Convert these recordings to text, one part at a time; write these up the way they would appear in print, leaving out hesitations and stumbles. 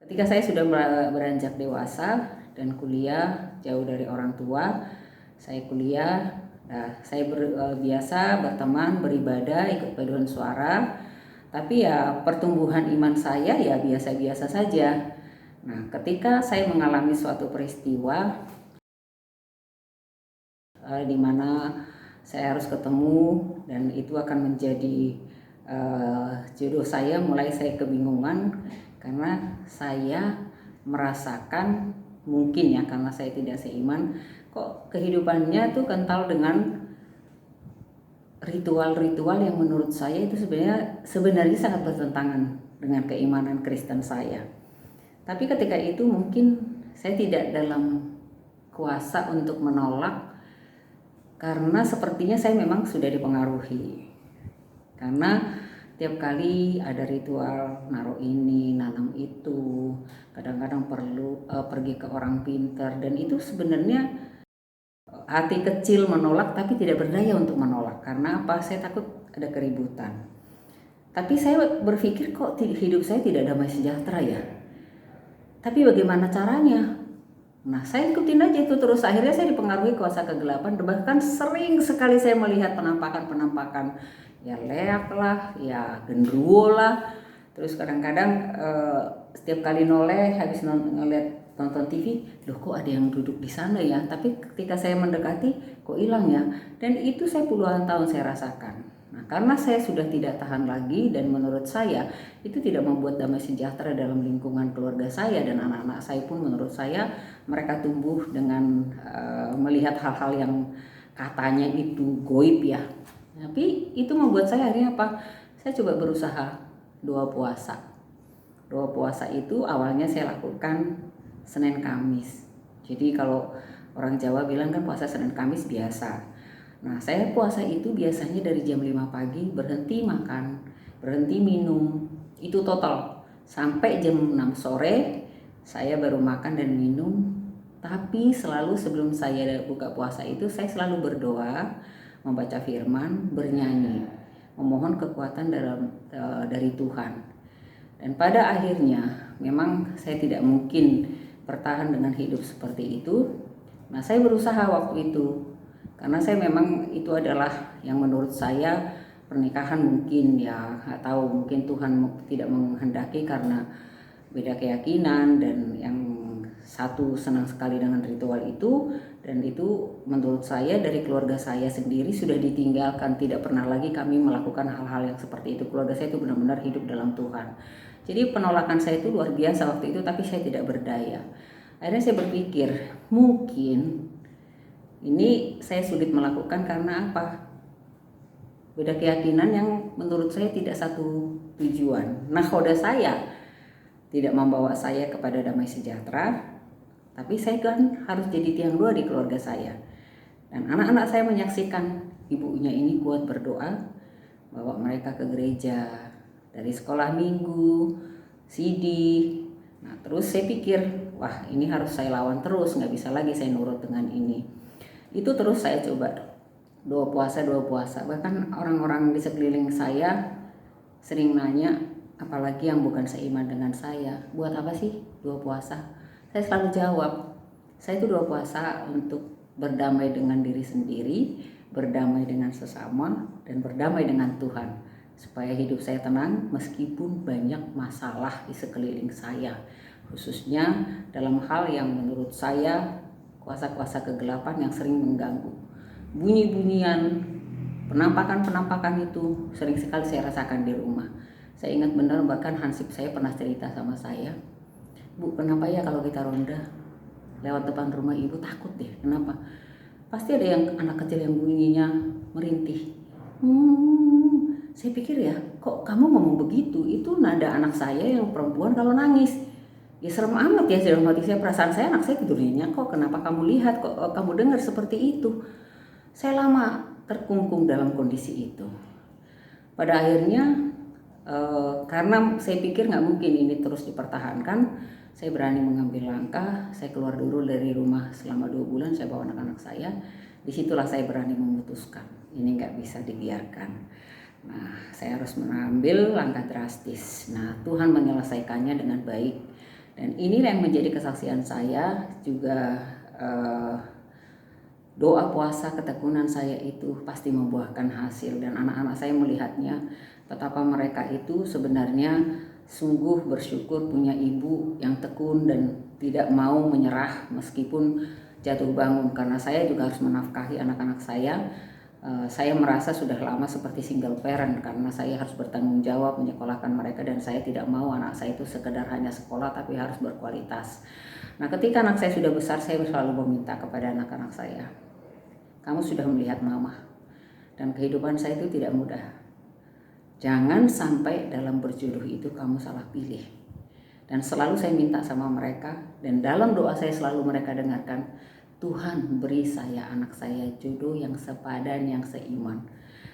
Ketika saya sudah beranjak dewasa dan kuliah jauh dari orang tua, saya kuliah, saya biasa berteman, beribadah, ikut paduan suara, tapi ya pertumbuhan iman saya ya biasa-biasa saja. Nah, ketika saya mengalami suatu peristiwa di mana saya harus ketemu dan itu akan menjadi jodoh saya, mulai saya kebingungan karena saya merasakan, mungkin ya karena saya tidak seiman, kok kehidupannya tuh kental dengan ritual-ritual yang menurut saya itu sebenarnya sangat bertentangan dengan keimanan Kristen saya. Tapi ketika itu mungkin saya tidak dalam kuasa untuk menolak, karena sepertinya saya memang sudah dipengaruhi. Karena tiap kali ada ritual naruh ini, nanam itu, kadang-kadang perlu pergi ke orang pintar, dan itu sebenarnya hati kecil menolak tapi tidak berdaya untuk menolak. Karena apa? Saya takut ada keributan. Tapi saya berpikir kok hidup saya tidak damai sejahtera ya. Tapi bagaimana caranya? Nah, saya ikutin aja itu terus. Akhirnya saya dipengaruhi kuasa kegelapan. Bahkan sering sekali saya melihat penampakan ya leak lah, ya genderuwo lah. Terus kadang-kadang setiap kali noleh habis ngeliat nonton TV, loh kok ada yang duduk di sana ya. Tapi ketika saya mendekati kok hilang ya. Dan itu saya puluhan tahun saya rasakan. Nah, karena saya sudah tidak tahan lagi dan menurut saya itu tidak membuat damai sejahtera dalam lingkungan keluarga saya, dan anak-anak saya pun menurut saya mereka tumbuh dengan melihat hal-hal yang katanya itu goib ya. Tapi itu membuat saya akhirnya apa? Saya coba berusaha doa puasa. Doa puasa itu awalnya saya lakukan Senin Kamis. Jadi kalau orang Jawa bilang kan puasa Senin Kamis biasa. Nah, saya puasa itu biasanya dari jam 5 pagi berhenti makan, berhenti minum. Itu total. Sampai jam 6 sore saya baru makan dan minum. Tapi selalu sebelum saya buka puasa itu saya selalu berdoa, membaca firman, bernyanyi, memohon kekuatan dari Tuhan. Dan pada akhirnya memang saya tidak mungkin bertahan dengan hidup seperti itu. Nah, saya berusaha waktu itu karena saya memang itu adalah yang menurut saya pernikahan mungkin ya, atau mungkin Tuhan tidak menghendaki karena beda keyakinan, dan yang satu senang sekali dengan ritual itu, dan itu menurut saya dari keluarga saya sendiri sudah ditinggalkan, tidak pernah lagi kami melakukan hal-hal yang seperti itu. Keluarga saya itu benar-benar hidup dalam Tuhan. Jadi penolakan saya itu luar biasa waktu itu, tapi saya tidak berdaya. Akhirnya saya berpikir mungkin ini saya sulit melakukan karena apa? Beda keyakinan yang menurut saya tidak satu tujuan. Nakhoda saya tidak membawa saya kepada damai sejahtera, tapi saya kan harus jadi tiang dua di keluarga saya. Dan anak-anak saya menyaksikan ibunya ini kuat berdoa, bawa mereka ke gereja, dari sekolah minggu, CD. Nah, terus saya pikir, wah ini harus saya lawan terus, nggak bisa lagi saya nurut dengan ini. Itu terus saya coba doa puasa. Bahkan orang-orang di sekeliling saya sering nanya, apalagi yang bukan seiman dengan saya, buat apa sih doa puasa? Saya selalu jawab, saya itu doa puasa untuk berdamai dengan diri sendiri, berdamai dengan sesama, dan berdamai dengan Tuhan, supaya hidup saya tenang meskipun banyak masalah di sekeliling saya, khususnya dalam hal yang menurut saya kuasa-kuasa kegelapan yang sering mengganggu. Bunyi-bunyian, penampakan itu sering sekali saya rasakan di rumah. Saya ingat benar, bahkan hansip saya pernah cerita sama saya, Bu, kenapa ya kalau kita ronda lewat depan rumah ibu takut deh, kenapa? Pasti ada yang anak kecil yang bunyinya merintih. Saya pikir ya, kok kamu ngomong begitu? Itu nada anak saya yang perempuan kalau nangis. Ya serem amat ya, dalam hati saya, perasaan saya anak saya tidur nyenyak kok, kenapa kamu lihat, kok kamu dengar seperti itu. Saya lama terkungkung dalam kondisi itu. Pada akhirnya karena saya pikir nggak mungkin ini terus dipertahankan, saya berani mengambil langkah. Saya keluar dulu dari rumah selama 2 bulan, saya bawa anak-anak saya. Disitulah saya berani memutuskan ini nggak bisa dibiarkan. Nah, saya harus mengambil langkah drastis. Nah, Tuhan menyelesaikannya dengan baik. Dan ini yang menjadi kesaksian saya juga. Doa, puasa, ketekunan saya itu pasti membuahkan hasil, dan anak-anak saya melihatnya betapa mereka itu sebenarnya sungguh bersyukur punya ibu yang tekun dan tidak mau menyerah meskipun jatuh bangun, karena saya juga harus menafkahi anak-anak saya. Saya merasa sudah lama seperti single parent karena saya harus bertanggung jawab menyekolahkan mereka, dan saya tidak mau anak saya itu sekedar hanya sekolah tapi harus berkualitas. Nah, ketika anak saya sudah besar, saya selalu meminta kepada anak-anak saya, kamu sudah melihat mama, dan kehidupan saya itu tidak mudah. Jangan sampai dalam berjodoh itu kamu salah pilih. Dan selalu saya minta sama mereka, dan dalam doa saya selalu mereka dengarkan, Tuhan beri saya anak saya jodoh yang sepadan, yang seiman.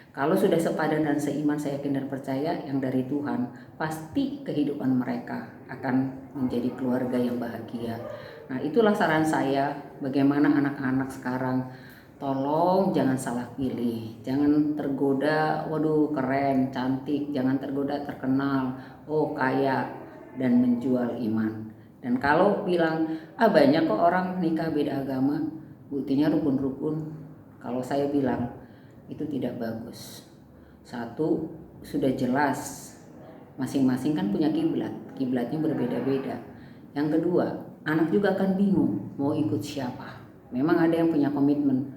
Kalau sudah sepadan dan seiman, saya yakin dan percaya yang dari Tuhan, pasti kehidupan mereka akan menjadi keluarga yang bahagia. Nah, itulah saran saya bagaimana anak-anak sekarang. Tolong jangan salah pilih, jangan tergoda, waduh keren, cantik, jangan tergoda terkenal, oh kaya, dan menjual iman. Dan kalau bilang, banyak kok orang nikah beda agama, buktinya rukun-rukun. Kalau saya bilang, itu tidak bagus. Satu, sudah jelas, masing-masing kan punya kiblat, kiblatnya berbeda-beda. Yang kedua, anak juga akan bingung mau ikut siapa. Memang ada yang punya komitmen.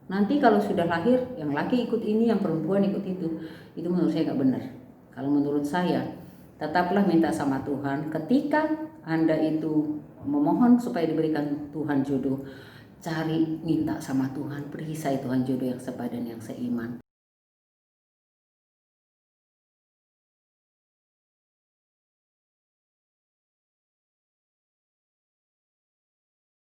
Nanti kalau sudah lahir, yang laki ikut ini, yang perempuan ikut itu menurut saya nggak benar. Kalau menurut saya, tetaplah minta sama Tuhan. Ketika Anda itu memohon supaya diberikan Tuhan jodoh, cari, minta sama Tuhan, beri saya Tuhan jodoh yang sepadan, yang seiman.